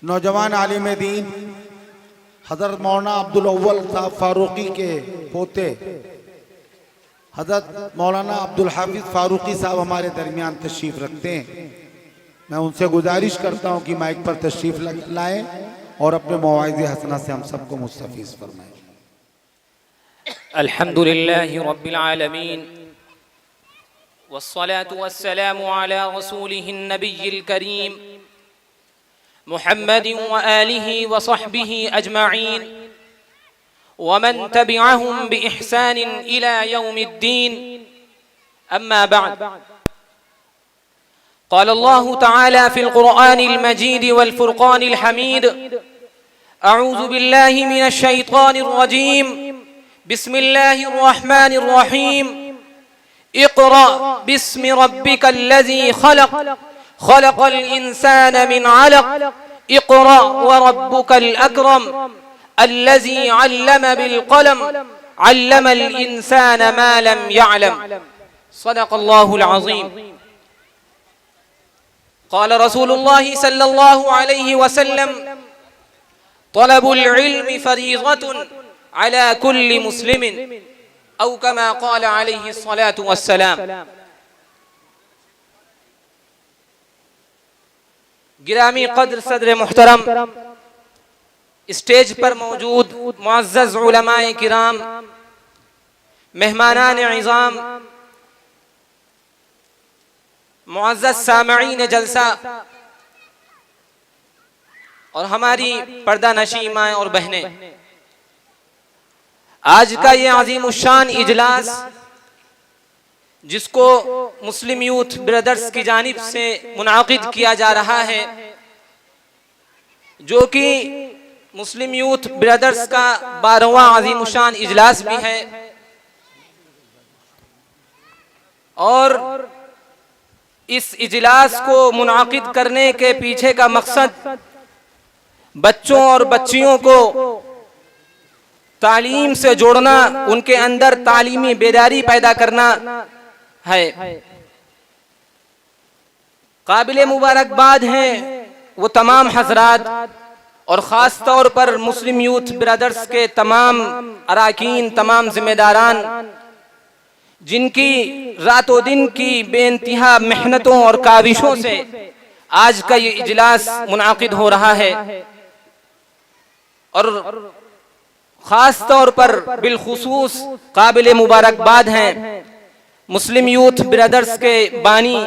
नौजवान आलिम दीन हज़रत मौलाना अब्दुल अव्वल साहब फारूकी के पोते हज़रत मौलाना अब्दुल हाफिज़ फारूकी साहब हमारे दरमियान तशरीफ़ रखते हैं। मैं उनसे गुजारिश करता हूं कि माइक पर तशरीफ़ लाएं और अपने मवाइज़ हसना से हम सबको मुस्तफ़ीज़ फरमाएं। अल्हम्दुलिल्लाहि रब्बिल आलमीन वस्सलातु वस्सलामु अला रसूलिहिन नबिय्यिल करीम मुहम्मदिन व आलिहि व सहबिहि अजमईन व मन तबिअहुम बि इहसानिन इला यौमिद्दीन। अम्मा बअद। क़ाल अल्लाहु तआला फ़िल क़ुरआनिल मजीद वल फ़ुरक़ानिल हमीद। अऊज़ु बिल्लाहि मिनश शैतानिर रजीम। बिस्मिल्लाहिर रहमानिर रहीम। इक़रा बिस्मि रब्बिकल्लज़ी खलक़ खलक़ल इंसान मिन अलक़। इक़रा व रब्बुकल अकरम अल्लज़ी अल्लम बिल क़लम अल्लमल इंसान मा लम यअलम। सदक़ल्लाहुल अज़ीम। क़ाल रसूलुल्लाहि सल्लल्लाहु अलैहि वसल्लम तलबुल इल्मि फ़रीज़तुन अला कुल्लि मुस्लिमिन औ कमा क़ाल अलैहि स्सलातु वस्सलाम। गिरामी क़द्र सदर मुहतरम, स्टेज पर मौजूद मुअज़्ज़ज़ उलमाए किराम, मेहमानान इज़ाम, मुअज़्ज़ज़ सामईन जलसा और हमारी पर्दा नशी माएँ और बहनें, आज का ये अज़ीमुश्शान इजलास जिसको मुस्लिम यूथ ब्रदर्स की जानिब से मुनाकिद किया जा रहा है, जो कि मुस्लिम यूथ ब्रदर्स का 12वां अज़ीमुश्शान इजलास भी है। और इस इजलास को मुनाकिद करने के पीछे का मकसद बच्चों और बच्चियों को तालीम से जोड़ना, उनके अंदर तालीमी बेदारी पैदा करना है। काबिल मुबारकबाद हैं वो तमाम हजरात और ख़ास तौर पर मुस्लिम यूथ ब्रदर्स के तमाम अराकीन, तमाम जिम्मेदारान, जिनकी रातों दिन की बेइंतहा मेहनतों और काविशों से आज का ये इजलास मुनाकिद हो रहा है। और ख़ास तौर पर बिलखुसूस काबिल मुबारकबाद हैं मुस्लिम यूथ ब्रदर्स के बानी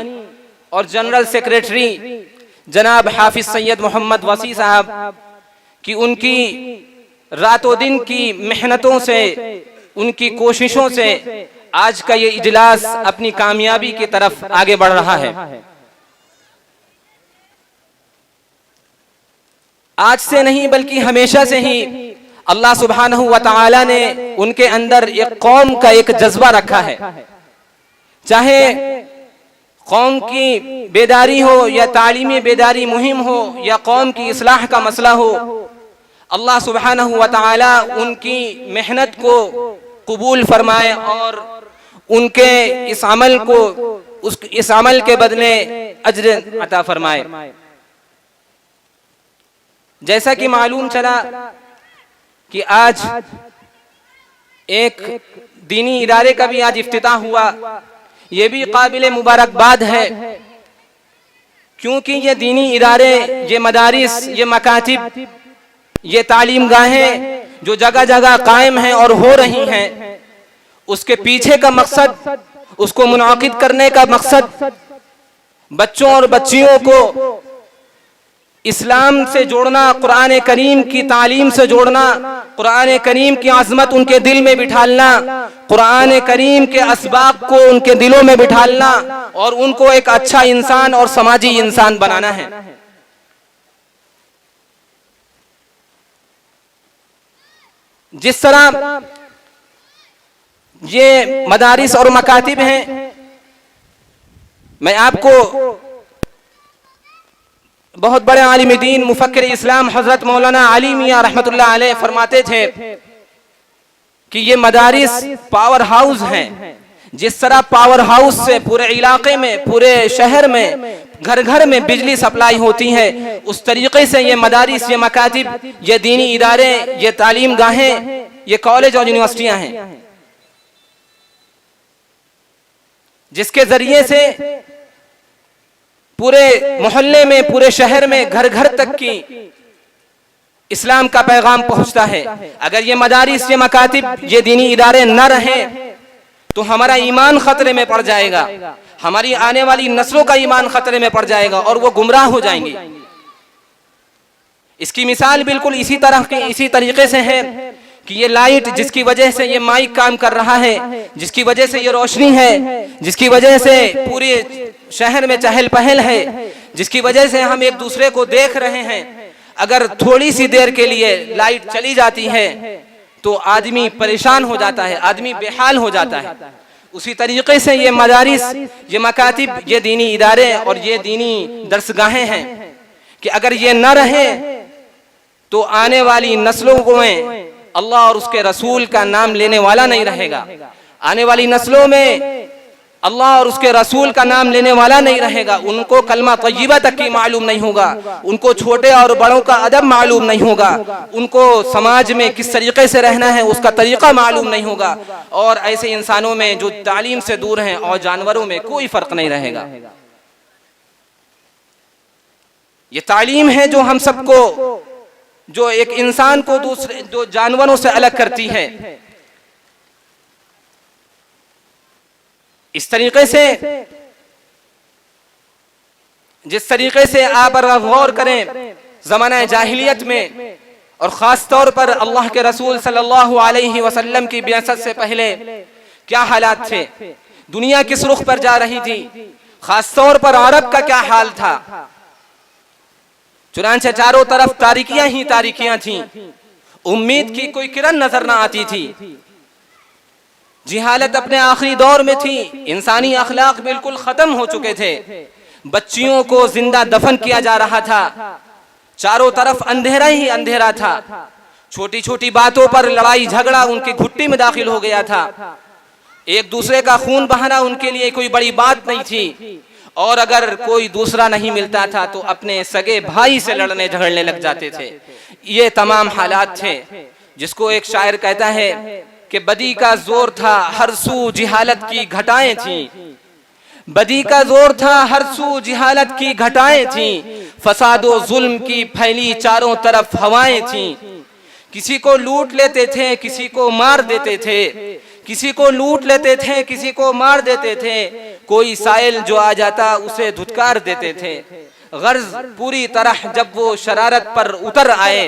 और जनरल सेक्रेटरी जनाब हाफिज सैयद मोहम्मद वसी साहब कि उनकी रातों दिन की मेहनतों से, उनकी कोशिशों से आज का ये इजलास अपनी कामयाबी की तरफ आगे बढ़ रहा है। आज से नहीं बल्कि हमेशा से ही अल्लाह सुब्हानहू व तआला ने उनके अंदर एक कौम का एक जज्बा रखा है। चाहे कौम की बेदारी हो या तालीमी बेदारी मुहिम हो या कौम की इस्लाह का मसला हो, अल्लाह सुब्हानहू व तआला उनकी मेहनत को कबूल फरमाए और उनके इस अमल को, इस अमल के बदले अज्र अता फरमाए। जैसा कि मालूम चला कि आज एक दीनी इदारे का भी आज इफ्तिताह हुआ, ये भी काबिल मुबारकबाद है, क्योंकि ये दीनी इदारे, ये मदारिस, ये मकातिब, ये तालीम गाहें जो जगह जगह कायम हैं और हो रही हैं, उसके पीछे का मकसद, उसको मुनाकिद करने का मकसद बच्चों और बच्चियों को इस्लाम से जोड़ना, कुरान करीम की तालीम से जोड़ना, कुरान करीम की अज़मत उनके दिल में बिठालना, कुरान करीम के असबाब को उनके दिलों में बिठालना और उनको एक अच्छा इंसान और समाजी इंसान बनाना है। जिस तरह ये मदारिस और मकातिब हैं, मैं आपको बहुत बड़े आलिम दीन मुफक्किर इस्लाम हजरत मौलाना अली मियां रहमतुल्लाह अलैह फरमाते थे कि ये मदारिस पावर हाउस हैं। जिस तरह पावर हाउस से पूरे इलाके में, पूरे शहर में घर घर में बिजली सप्लाई होती है, उस तरीके से ये मदारिस, ये मकातिब, ये दीनी इदारे, ये तालीम गाहें, ये कॉलेज और यूनिवर्सिटियां हैं, जिसके जरिए से पूरे मोहल्ले में, पूरे शहर में, घर घर तक की इस्लाम का पैगाम पहुंचता है। अगर ये मदारिस, ये मकातिब, ये दीनी इदारे न रहें तो हमारा ईमान खतरे में पड़ जाएगा, हमारी आने वाली नस्लों का ईमान खतरे में पड़ जाएगा और वो गुमराह हो जाएंगी। इसकी मिसाल बिल्कुल इसी तरीके से है कि ये लाइट जिसकी वजह से ये माइक काम कर रहा है, जिसकी वजह से ये रोशनी है, जिसकी वजह से पूरे शहर में चहल पहल है, जिसकी वजह से हम एक दूसरे को देख रहे हैं, अगर थोड़ी सी देर के लिए लाइट चली जाती है तो आदमी परेशान हो जाता है, आदमी बेहाल हो जाता है। उसी तरीके से ये मदारिस, ये मकातिब, ये दीनी इदारे और ये दीनी दरसगाहें हैं कि अगर ये न रहे तो आने वाली नस्लों में अल्लाह और उसके रसूल का नाम लेने वाला नहीं रहेगा। आने वाली नस्लों में अल्लाह और उसके रसूल का नाम लेने वाला नहीं रहेगा। उनको कलमा तय्यबा तक की मालूम नहीं होगा, उनको छोटे और बड़ों का अदब मालूम नहीं होगा, उनको समाज में किस तरीके से रहना है उसका तरीका मालूम नहीं होगा। और ऐसे इंसानों में जो तालीम से दूर हैं और जानवरों में कोई फर्क नहीं रहेगा। ये तालीम है जो हम सबको, जो एक इंसान को दूसरे, जो जानवरों से अलग करती है। इस तरीके से, जिस तरीके से आप गौर करें ज़माना जाहिलियत में और ख़ास तौर पर अल्लाह के रसूल सल्लल्लाहु अलैहि वसल्लम की बिअसत से पहले क्या हालात थे, दुनिया किस रुख पर जा रही थी, ख़ास तौर पर अरब का क्या हाल था। चुनांचे चारों तरफ तारिकियां ही तारिकियां थीं, उम्मीद की कोई किरण नजर ना आती थी, जिहालत अपने आखिरी दौर में थी, इंसानी अखलाक बिल्कुल खत्म हो चुके थे, बच्चियों को जिंदा दफन किया जा रहा था, चारों तरफ अंधेरा ही अंधेरा था, छोटी छोटी बातों पर लड़ाई झगड़ा उनकी घुट्टी में दाखिल हो गया था, एक दूसरे का खून बहाना उनके लिए कोई बड़ी बात नहीं थी, और अगर कोई दूसरा नहीं मिलता था तो अपने सगे भाई से लड़ने झगड़ने लग जाते थे। ये तमाम हालात थे जिसको एक शायर कहता है कि बदी का जोर था हर सू जिहालत की घटाएं थीं, बदी का जोर था हर सू जिहालत की घटाएं थीं, फसादो जुल्म की फैली चारों तरफ हवाएं थीं, किसी को लूट लेते थे किसी को मार देते थे, किसी को लूट लेते थे किसी को मार देते थे, कोई साइल जो आ जाता उसे धुतकार देते थे। गर्ज पूरी तरह जब वो शरारत पर उतर आए,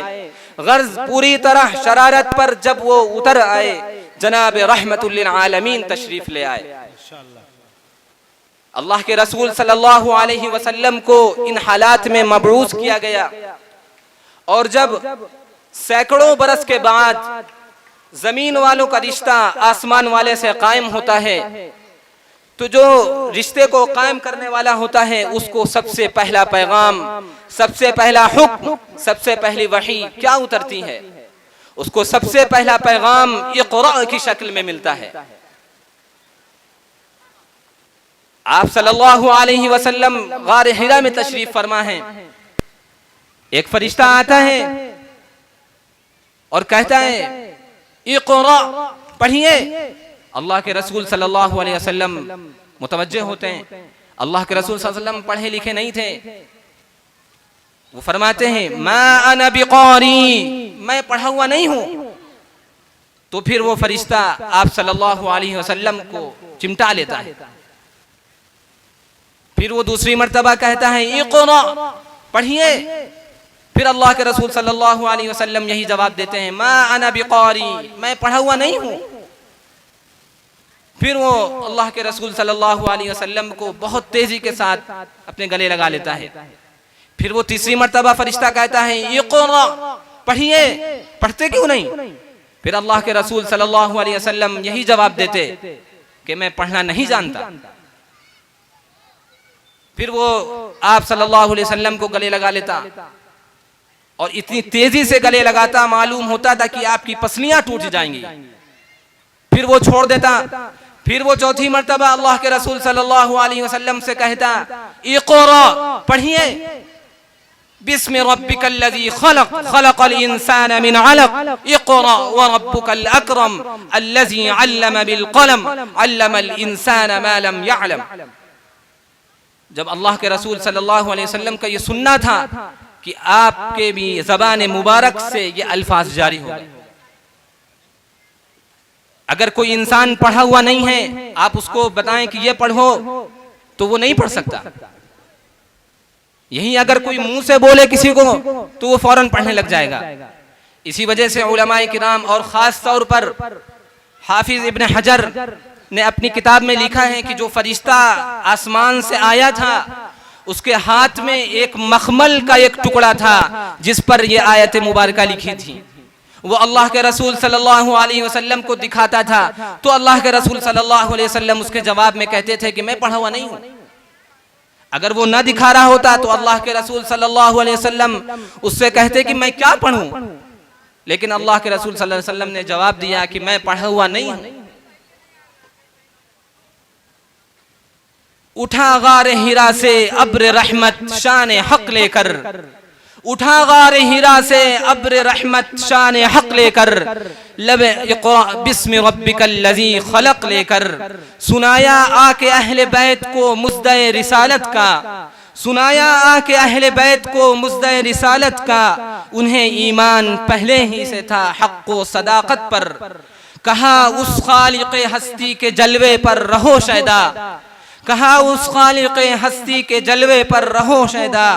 गर्ज पूरी तरह शरारत पर जब वो उतर आए, जनाब रहमतुल लिल आलमीन तशरीफ ले आए। अल्लाह के रसूल सल्लल्लाहु अलैहि वसल्लम को इन हालात में मबरूज किया गया, और जब सैकड़ों बरस के बाद जमीन वालों का रिश्ता आसमान वाले से कायम होता है, तो जो रिश्ते को कायम करने वाला होता है उसको सबसे पहला पैगाम, सबसे पहला हुक्म, सबसे पहली वही क्या उतरती है, उसको सबसे पहला पैगाम इक़रा की शक्ल में मिलता है। आप सल्लल्लाहु अलैहि वसल्लम गार हिरा में तशरीफ फरमा हैं, एक फरिश्ता आता है और कहता है इक़रा, पढ़िए। अल्लाह के रसूल सल्लल्लाहु अलैहि वसल्लम मुतवज्जे होते हैं, अल्लाह के रसूल सल्लल्लाहु अलैहि वसल्लम पढ़े लिखे नहीं थे, वो फरमाते हैं मा अना बिक़ारी, मैं पढ़ा हुआ नहीं हूं। तो फिर वो फरिश्ता आप सल्लल्लाहु अलैहि वसल्लम को चिमटा लेता है, फिर वो दूसरी मर्तबा कहता है इक़रा, पढ़िए। फिर अल्लाह के रसूल सल्लल्लाहु अलैहि वसल्लम यही जवाब देते हैं मा अना बिक़ारी, मैं पढ़ा हुआ नहीं हूं। फिर वो अल्लाह के रसूल सल्लल्लाहु अलैहि वसल्लम को बहुत तेजी के साथ अपने गले लगा लेता है। फिर वो तीसरी मर्तबा फरिश्ता कहता है इक़रा, पढ़िए, पढ़ते क्यों नहीं? फिर अल्लाह के रसूल सल्लल्लाहु अलैहि वसल्लम यही जवाब देते कि मैं पढ़ना नहीं जानता। फिर वो आप सल्लल्लाहु अलैहि वसल्लम को गले लगा लेता, और इतनी तेजी से गले लगाता मालूम होता था कि आपकी पसलियां टूट जाएंगी। फिर वो छोड़ देता, फिर वो चौथी मर्तबा अल्लाह के रसूल सल्लल्लाहु अलैहि वसल्लम से कहता, इक़रा, पढ़िए, बिस्मि रब्बिकल्लज़ी खलक़, खलक़ल इंसान मिन अलक़, इक़रा व रब्बुकल अकरम, अल्लज़ी अल्लम बिल क़लम, अल्लमल इंसान मा लम यअलम। जब अल्लाह के रसूल सल्लल्लाहु अलैहि वसल्लम का ये सुनना था कि आपके भी ज़बान मुबारक से ये अल्फाज जारी हो गए। अगर कोई इंसान पढ़ा हुआ नहीं है, आप उसको बताएं कि ये पढ़ो, तो वो नहीं पढ़ सकता। यही अगर कोई मुंह से बोले किसी को तो वो फौरन पढ़ने लग जाएगा। इसी वजह से उलमाए किराम और खास तौर पर हाफिज इब्न हजर ने अपनी किताब में लिखा है कि जो फरिश्ता आसमान से आया था उसके हाथ में एक मखमल का एक टुकड़ा था जिस पर ये आयत मुबारका लिखी थी। वो अल्लाह के रसूल सल्लल्लाहु अलैहि वसल्लम को दिखाता था, तो अल्लाह के रसूल सल्लल्लाहु अलैहि वसल्लम उसके जवाब में कहते थे कि मैं पढ़ा हुआ नहीं हूं। अगर वो ना दिखा रहा होता तो अल्लाह के रसूल सल्लल्लाहु अलैहि वसल्लम उससे कहते कि मैं क्या पढ़ूं, लेकिन अल्लाह के रसूल सल्लल्लाहु अलैहि वसल्लम ने जवाब दिया कि मैं पढ़ा हुआ नहीं हूं। उठा गारे हिरा से अब्र रहमत शान हक लेकर, उठा गारे हिरा से अब्र रहमत शान हक लेकर, लब इक़रा बिस्मि रब्बिकल्लज़ी खलक़ लेकर, सुनाया आके अहले बैत को मुज़्दए रिसालत का, सुनाया आके अहले बैत को मुज़्दए रिसालत का, उन्हें ईमान पहले ही से था हक़ व सदाक़त पर, कहा उस खालिक़े हस्ती के जलवे पर रहो शैदा, कहा उस खालिक़े हस्ती के जलवे पर रहो शैदा,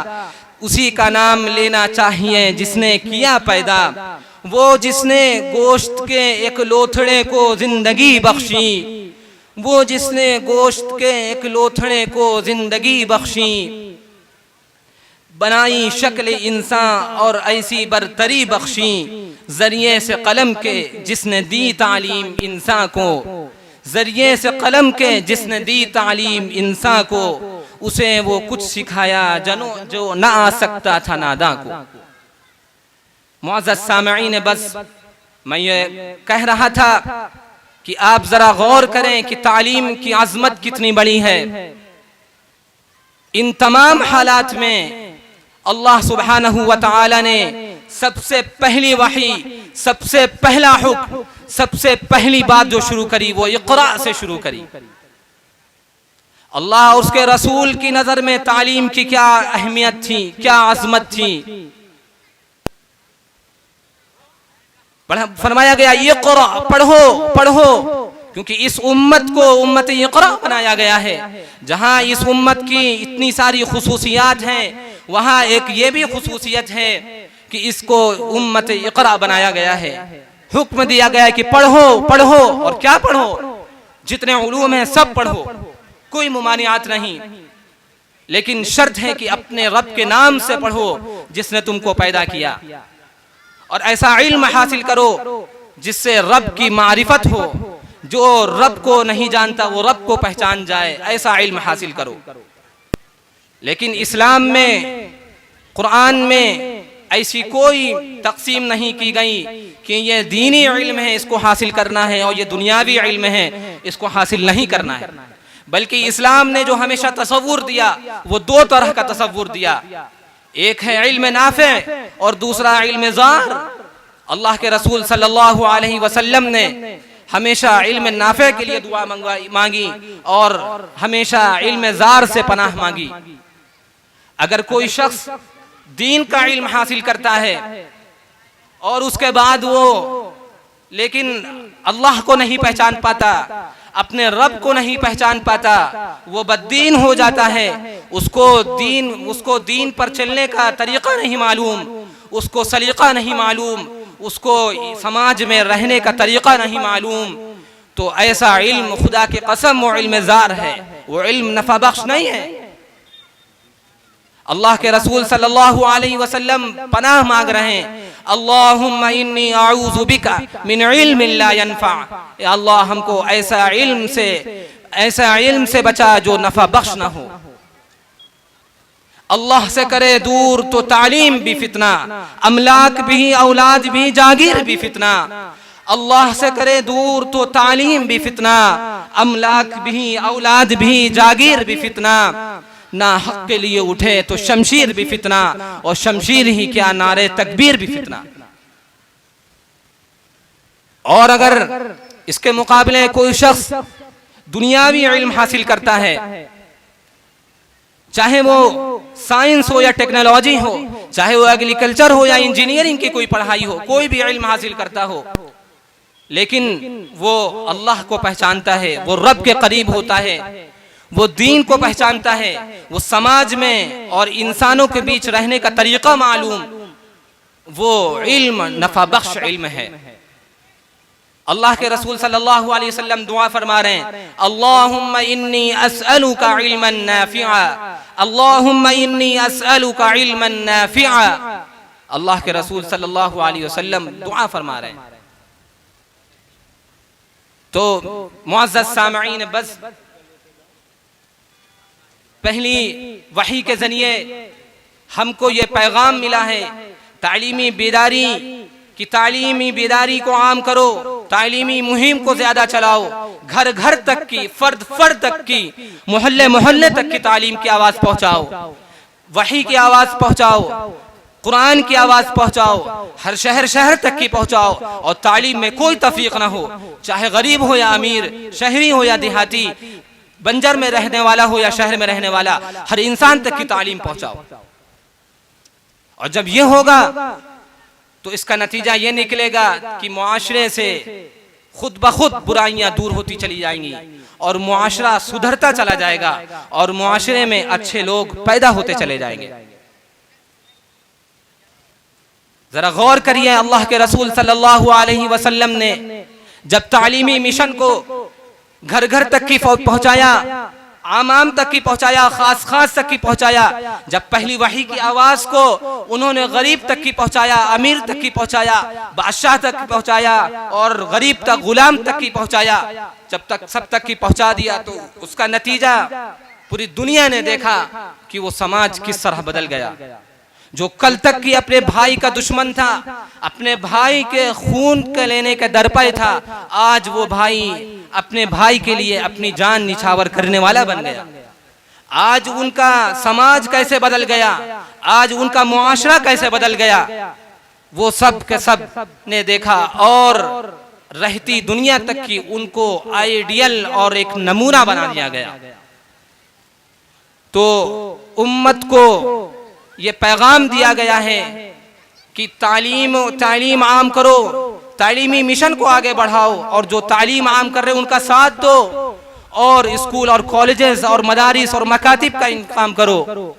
उसी का नाम लेना चाहिए जिसने किया पैदा, वो जिसने गोश्त के एक लोथड़े को जिंदगी बख्शी, वो जिसने गोश्त के एक लोथड़े को जिंदगी बख्शी, बनाई शक्ल इंसान और ऐसी बरतरी बख्शी, जरिए से कलम के जिसने दी तालीम इंसान को, जरिए से कलम के जिसने दी तालीम इंसान को, उसे वो कुछ सिखाया जो ना आ सकता था नादा को। मुअज़्ज़ज़ सामिईन, बस मैं ये कह रहा था कि आप जरा गौर करें कि तालीम की अजमत कितनी बड़ी है। इन तमाम हालात में अल्लाह सुब्हानहू व तआला ने सबसे पहली वही, सबसे पहला हुक्म, सबसे पहली बात जो शुरू करी वो इक़रा से शुरू करी। अल्लाह और उसके रसूल की नजर में तालीम की क्या अहमियत थी, क्या अजमत थी। फरमाया गया इक़रा, पढ़ो पढ़ो, क्योंकि इस उम्मत को उम्मत इक़रा बनाया गया है। जहां इस उम्मत की इतनी सारी खुसूसियात हैं, वहां एक ये भी खुसूसियत है कि इसको उम्मत इक़रा बनाया गया है। हुक्म दिया गया है कि पढ़ो पढ़ो, और क्या पढ़ो, जितने उलूम हैं सब पढ़ो, कोई मुमानियात नहीं, लेकिन शर्त है कि अपने रब के नाम से पढ़ो जिसने तुमको पैदा किया, और ऐसा इल्म हासिल करो जिससे रब की मारिफत हो। जो रब को नहीं जानता वो रब को पहचान जाए, ऐसा इल्म हासिल करो। लेकिन इस्लाम में, कुरान में ऐसी कोई तकसीम नहीं की गई कि ये दीनी इल्म है इसको हासिल करना है और ये दुनियावी इल्म है इसको हासिल नहीं करना है। बल्कि इस्लाम ने जो हमेशा तसव्वुर दिया वो दो तरह का तसव्वुर दिया, एक है इल्म नाफे और दूसरा इल्म ज़ार। अल्लाह के रसूल सल्लल्लाहु अलैहि वसल्लम ने हमेशा इल्म नाफे के लिए दुआ मांगी और हमेशा इल्म ज़ार से पनाह मांगी। अगर कोई शख्स दीन का इल्म हासिल करता है और उसके बाद वो लेकिन अल्लाह को नहीं पहचान पाता, अपने रब को नहीं पहचान पाता, वो बद्दीन हो जाता है। उसको दीन पर चलने का तरीका नहीं मालूम, उसको सलीका नहीं मालूम, उसको समाज में रहने का तरीका नहीं मालूम, तो ऐसा इल्म खुदा की कसम वो इल्म ज़ार है, वो इल्म नफा बख्श नहीं है। अल्लाह के रसूल सल्लल्लाहु अलैहि वसल्लम पनाह मांग रहे हैं, अल्लाहुम्मा इन्नी अऊज़ु बिका मिन इल्मिन ला यनफा, या अल्लाह हमको ऐसा इल्म से बचा जो नफा बख्श ना हो। अल्लाह से करे दूर तो तालीम भी फितना, अमलाक भी, औलाद भी, जागीर भी फितना। अल्लाह से करे दूर तो तालीम भी फितना, अमलाक भी, औलाद भी, जागीर भी फितना। ना हक के लिए उठे तो शमशीर भी फितना, और शमशीर ही क्या नारे तकबीर भी फितना। और अगर इसके मुकाबले कोई शख्स दुनियावी इल्म हासिल करता है, चाहे वो साइंस हो या टेक्नोलॉजी हो, चाहे वो एग्रीकल्चर हो या इंजीनियरिंग की कोई पढ़ाई हो, कोई भी इल्म हासिल करता हो, लेकिन वो अल्लाह को पहचानता है, वो रब के करीब होता है, वो दीन को पहचानता है, वो समाज में और इंसानों के बीच रहने का तरीका मालूम, वो इल्म नफा बख्श इल्म है। अल्लाह के रसूल सल्लल्लाहु अलैहि वसल्लम दुआ फरमा रहे हैं, अल्लाहुम्मा इन्नी अस्अलुका इल्मन नाफिआ, अल्लाहुम्मा इन्नी अस्अलुका इल्मन नाफिआ। अल्लाह के रसूल सल्लल्लाहु अलैहि वसल्लम दुआ फरमा रहे हैं। तो मुअज़्ज़ज़ सामईन, बस पहली वही के जरिए हमको ये पैगाम मिला है तालीमी बेदारी कि तालीमी बेदारी को आम करो, तालीमी मुहिम को ज्यादा चलाओ, घर घर तक की, फर्द फर्द तक की, मोहल्ले मोहल्ले तक की तालीम की आवाज पहुंचाओ, वही की आवाज पहुंचाओ, कुरान की आवाज पहुंचाओ, हर शहर शहर तक की पहुंचाओ। और तालीम में कोई तफरीक ना हो, चाहे गरीब हो या अमीर, शहरी हो या देहाती, बंजर में रहने वाला हो या शहर में रहने वाला, हर इंसान तक की तालीम पहुंचाओ। और जब ये होगा तो इसका नतीजा ये निकलेगा कि मुआशरे से खुद ब खुद बुराइयां दूर होती चली जाएंगी और मुआशरा सुधरता चला जाएगा और मुआशरे में अच्छे लोग पैदा होते चले जाएंगे। जरा गौर करिए, अल्लाह के रसूल सल्लल्लाहु अलैहि वसल्लम ने जब तालीमी मिशन को घर घर तक की पहुंचाया, आम तक की पहुंचाया, खास खास तक की पहुंचाया, जब पहली वही की आवाज को उन्होंने गरीब तक की पहुंचाया, अमीर तक की पहुंचाया, बादशाह तक की पहुंचाया और गरीब तक, गुलाम तक की पहुंचाया, जब तक सब तक की पहुंचा दिया तो उसका नतीजा पूरी दुनिया ने देखा कि वो समाज किस तरह बदल गया। जो कल तक की अपने भाई का दुश्मन था, अपने भाई के खून के लेने का दर पे था, आज वो भाई अपने भाई के लिए अपनी जान निछावर करने वाला बन गया। आज उनका समाज कैसे बदल गया, आज उनका मुआशरा कैसे बदल गया, वो सब के सब ने देखा और रहती दुनिया तक की उनको आइडियल और एक नमूना बना दिया गया। तो उम्मत को ये पैगाम दिया गया है कि तालीम आम करो, तालीमी मिशन को आगे बढ़ाओ और जो तालीम आम कर रहे हैं उनका साथ दो और स्कूल और कॉलेजेस और मदारिस और मकातिब का इंतजाम करो।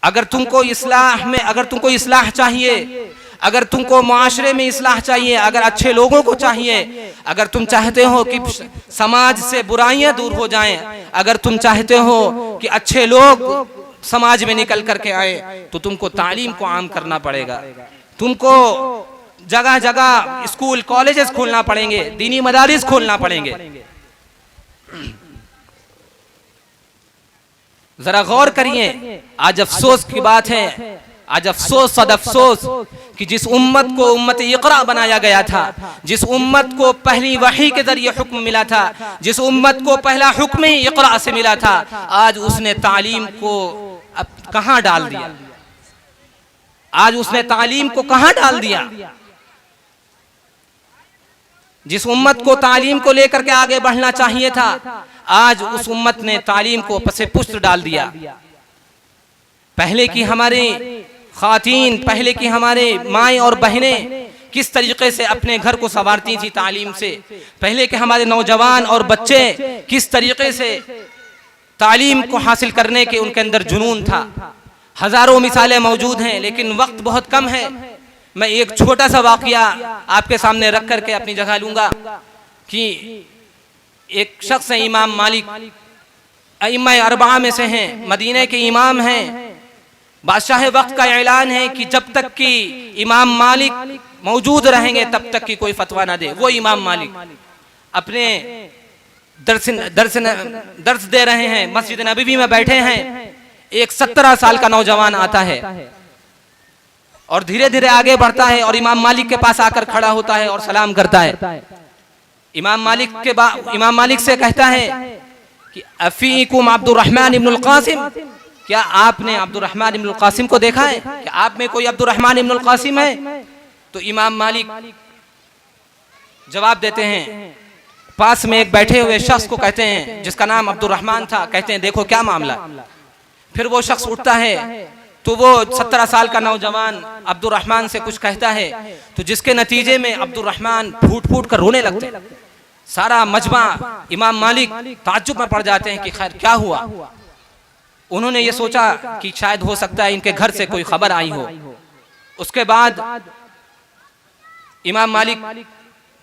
अगर तुमको इस्लाह चाहिए, अगर तुमको मुआशरे में इस्लाह चाहिए, अगर अच्छे लोगों को चाहिए, अगर तुम चाहते हो कि समाज से बुराइयां दूर हो जाएं, अगर तुम चाहते हो कि अच्छे लोग समाज में निकल करके आए, तो तुमको तालीम को आम करना पड़ेगा। तुमको जगह जगह स्कूल कॉलेजेस खोलना पड़ेंगे, दीनी मदारिस खोलना पड़ेंगे। जरा गौर करिए, आज अफसोस की बात है, आज अफसोस सद अफसोस कि जिस उम्मत को उम्मत इक़रा बनाया गया था, जिस उम्मत को पहली वही के जरिए हुक्म मिला था, जिस उम्मत को पहला हुक्म ही इक़रा से मिला था, आज उसने तालीम को अब कहां डाल दिया, आज उसने तालीम को कहां डाल दिया। जिस उम्मत को तालीम को लेकर के आगे बढ़ना चाहिए था, आज उस उम्मत ने तालीम को पसे पुष्ट डाल दिया। पहले की हमारे खातीन, पहले की हमारे माएँ और बहनें किस तरीके से अपने घर को संवारती थी तालीम से, पहले के हमारे नौजवान और बच्चे किस तरीके से तालीम को हासिल करने के उनके अंदर जुनून था। हजारों मिसालें मौजूद हैं लेकिन वक्त बहुत कम है। मैं एक छोटा सा वाकया आपके सामने रख करके अपनी जगह लूंगा कि एक शख्स है, इमाम मालिक, अइम्मा अरबा में से हैं, मदीने के इमाम हैं। बादशाह वक्त का ऐलान है कि जब तक कि इमाम मालिक मौजूद रहेंगे तब तक कि कोई फतवा ना दे। वो इमाम मालिक अपने दर्स दे रहे हैं, मस्जिद नबवी में बैठे हैं। एक 17 साल का नौजवान आता है, और धीरे धीरे आगे बढ़ता है और इमाम मालिक के पास आकर खड़ा होता है और सलाम करता है। इमाम मालिक से कहता है कि अफीकुम अब्दुर्रहमान इब्नुल कासिम, क्या आपने अब्दुर्रहमान इब्नुल कासिम को देखा है? क्या आप में कोई अब्दुर्रहमान इब्नुल कासिम है? तो इमाम मालिक जवाब देते हैं, पास में एक बैठे हुए शख्स को कहते हैं जिसका नाम अब्दुर्रहमान था, कहते हैं देखो क्या मामला। फिर वो शख्स उठता है तो वो 17 साल का नौजवान अब्दुर्रहमान से कुछ कहता है, तो जिसके नतीजे में अब्दुर्रहमान फूट फूट कर रोने लगते हैं। सारा मजमा इमाम मालिक ताज्जुब में पड़ जाते हैं कि खैर क्या हुआ। उन्होंने ये सोचा कि शायद हो सकता है इनके घर से कोई खबर आई हो। उसके बाद इमाम मालिक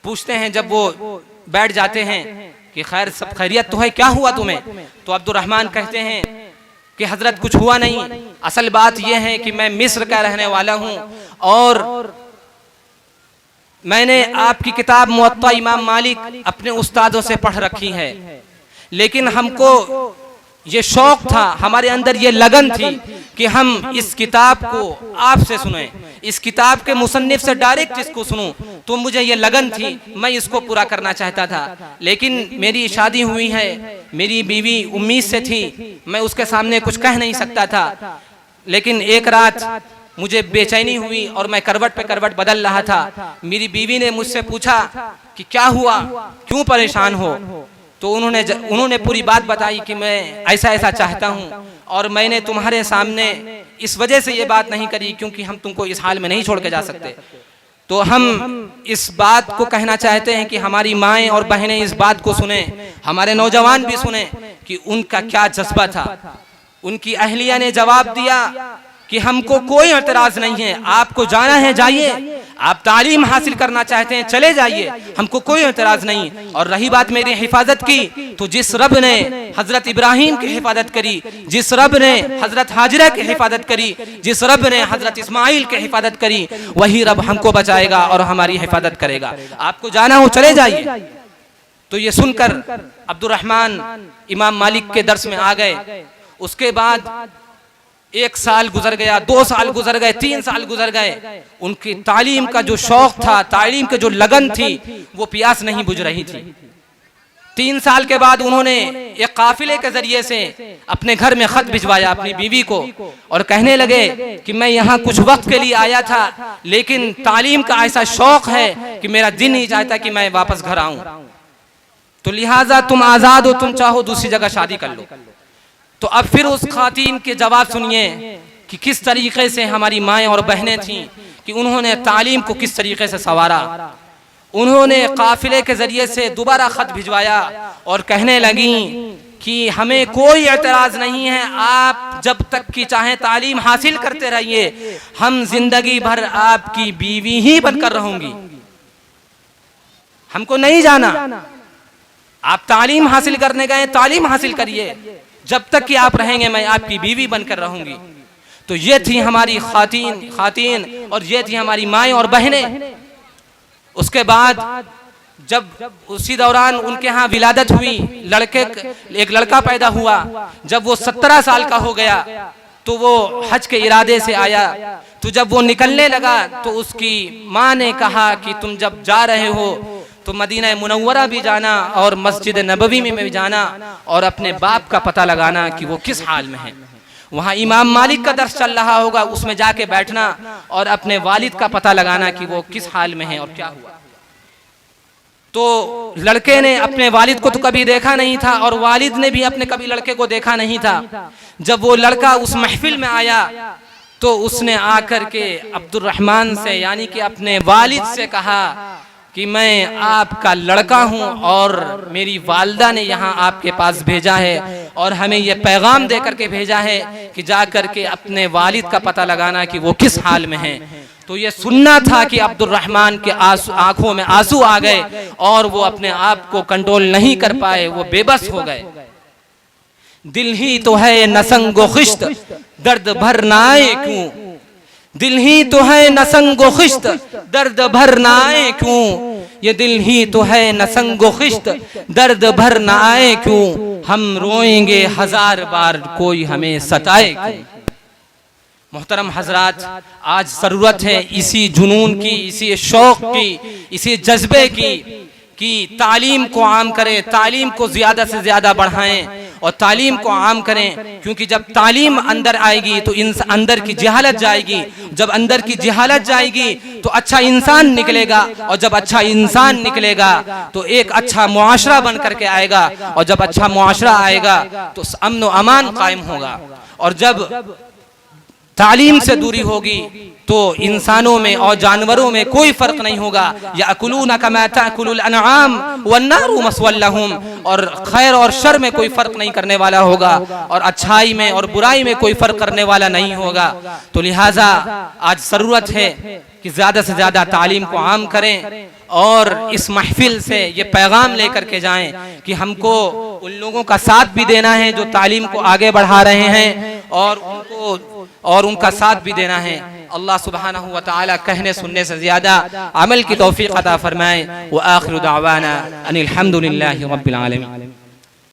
पूछते हैं, जब वो बैठ जाते हैं, कि खैर सब खैरियत तो है, क्या हुआ तुम्हें? तो अब्दुर्रहमान कहते हैं कि हजरत कुछ हुआ नहीं, असल बात यह है कि मैं मिस्र का रहने वाला हूं और मैंने आपकी किताब मुअत्ता इमाम मालिक अपने उस्तादों से पढ़ रखी है, लेकिन हमको ये शौक था, हमारे अंदर ये लगन थी कि हम इस किताब को आपसे सुने, इस किताब के मुसन्निफ से डायरेक्ट इसको सुनूं। तो मुझे ये लगन थी, मैं इसको पूरा करना चाहता था, लेकिन मेरी शादी हुई है, मेरी बीवी उम्मीद से थी, मैं उसके सामने कुछ कह नहीं सकता था। लेकिन एक रात मुझे बेचैनी हुई और मैं करवट पे करवट बदल रहा था। मेरी बीवी ने मुझसे पूछा कि क्या हुआ, क्यों परेशान हो? तो उन्होंने पूरी बात बताई कि मैं ऐसा ऐसा चाहता हूं और मैंने तुम्हारे सामने इस वजह से ये बात नहीं करी क्योंकि हम तुमको इस हाल में नहीं छोड़ के जा सकते। तो हम इस बात को कहना चाहते हैं कि हमारी माएं और बहनें इस बात को सुने, हमारे नौजवान भी सुने कि उनका क्या जज्बा था। उनकी अहलिया ने जवाब दिया कि हमको कोई एतराज नहीं है, आपको जाना है जाइए, आप तालीम हासिल करना चाहते हैं चले जाइए, हमको कोई एतराज नहीं। और रही बात मेरी हिफाजत की, तो जिस रब ने हजरत इब्राहिम की हिफाजत करी, जिस रब ने हजरत हाजिरा की हिफाजत करी, जिस रब ने हजरत इस्माइल की हिफाजत करी, वही रब हमको बचाएगा और हमारी हिफाजत करेगा। आपको जाना हो चले जाइए। तो ये सुनकर अब्दुर्रहमान इमाम मालिक के दर्स में आ गए। उसके बाद 1 साल गुजर गया, 2 साल गुजर गए, 3 साल गुजर गए। उनकी तालीम का जो शौक था, तालीम की जो लगन थी, वो प्यास नहीं बुझ रही थी। 3 साल के बाद उन्होंने एक काफिले के जरिए से अपने घर में खत भिजवाया अपनी बीवी को और कहने लगे कि मैं यहाँ कुछ वक्त के लिए आया था, लेकिन तालीम का ऐसा शौक है कि मेरा दिल नहीं चाहता कि मैं वापस घर आऊं, तो लिहाजा तुम आजाद हो, तुम चाहो दूसरी जगह शादी कर लो। तो अब फिर उस खातीन के जवाब सुनिए कि किस तरीके से हमारी माएं और बहनें थीं कि उन्होंने तालीम को किस तरीके से संवारा। उन्होंने काफिले के जरिए से दोबारा खत भिजवाया और कहने लगी कि हमें कोई एतराज नहीं है, आप जब तक की चाहें तालीम हासिल करते रहिए, हम जिंदगी भर आपकी बीवी ही बनकर रहूंगी, हमको नहीं जाना। आप तालीम हासिल करने गए, तालीम हासिल करिए, जब तक कि आप रहेंगे मैं आपकी बीवी बनकर रहूंगी। तो ये थी हमारी खातीन और ये थी हमारी माएं और बहनें। उसके बाद जब उसी दौरान उनके यहाँ विलादत हुई, एक लड़का पैदा हुआ। जब वो 17 साल का हो गया तो वो हज के इरादे से आया। तो जब वो निकलने लगा तो उसकी माँ ने कहा कि तुम जब जा रहे हो तो मदीना मुनव्वरा भी जाना और मस्जिद नबवी में भी जाना और अपने बाप का पता लगाना कि वो किस हाल में है। वहाँ इमाम मालिक का दर्स चल रहा होगा, उसमें जाके बैठना और अपने वालिद का पता लगाना कि वो किस हाल में है और क्या हुआ। तो लड़के ने अपने वालिद को तो कभी देखा नहीं था और वालिद ने भी अपने कभी लड़के को देखा नहीं था। जब वो लड़का उस महफिल में आया तो उसने आकर के अब्दुर्रहमान से यानी कि अपने वालिद से कहा कि मैं आपका लड़का हूं और मेरी वालिदा ने यहाँ आपके पास भेजा है और हमें यह पैगाम दे करके भेजा है कि जा करके अपने वालिद का पता लगाना कि वो किस हाल में है। तो ये सुनना था कि अब्दुर्रहमान के आंखों में आंसू आ गए और वो अपने आप को कंट्रोल नहीं कर पाए, वो बेबस हो गए। दिल ही तो है नसंगो खिश्त दर्द भरना आए क्यों, दिल ही तो है नसंगो खिश्त दर्द भरना आए क्यों, ये दिल ही तो है नसंगो खिश्त दर्द भरना आए क्यों, हम रोएंगे 1000 बार कोई हमें सताए क्यों। मोहतरम हजरात, आज ज़रूरत है इसी जुनून की, इसी शौक़ की, इसी जज्बे की कि तालीम को आम करें, तालीम को ज़्यादा से ज़्यादा बढ़ाएं और तालीम को आम करें। क्योंकि जब तालीम अंदर आएगी तो अंदर की जहालत जाएगी, जब अंदर की जहालत जाएगी तो अच्छा इंसान निकलेगा, और जब अच्छा इंसान निकलेगा तो एक अच्छा मुआशरा बन करके आएगा, और जब अच्छा मुआशरा आएगा तो अमन व अमान कायम होगा। और जब तालीम से दूरी होगी तो इंसानों में और जानवरों में कोई फर्क नहीं होगा। याकुलूना कमा ताकुलुल अनआम वन्नारु मस्वल लहुम, और खैर और शर में कोई फर्क नहीं करने वाला होगा, और अच्छाई में और बुराई में कोई फर्क करने वाला नहीं होगा। तो लिहाजा आज ज़रूरत है कि ज़्यादा से ज़्यादा तालीम को आम करें और इस महफिल से ये पैगाम लेकर के जाएं कि हमको उन लोगों का साथ भी देना है जो तालीम को आगे बढ़ा रहे हैं, और उनका साथ भी देना है। अल्लाह सुब्हानहू व तआला कहने सुनने से ज़्यादा अमल की तौफीक अता फरमाए। व आखिरु दावाना अनिल हम्दुलिल्लाहि रब्बिल आलमीन।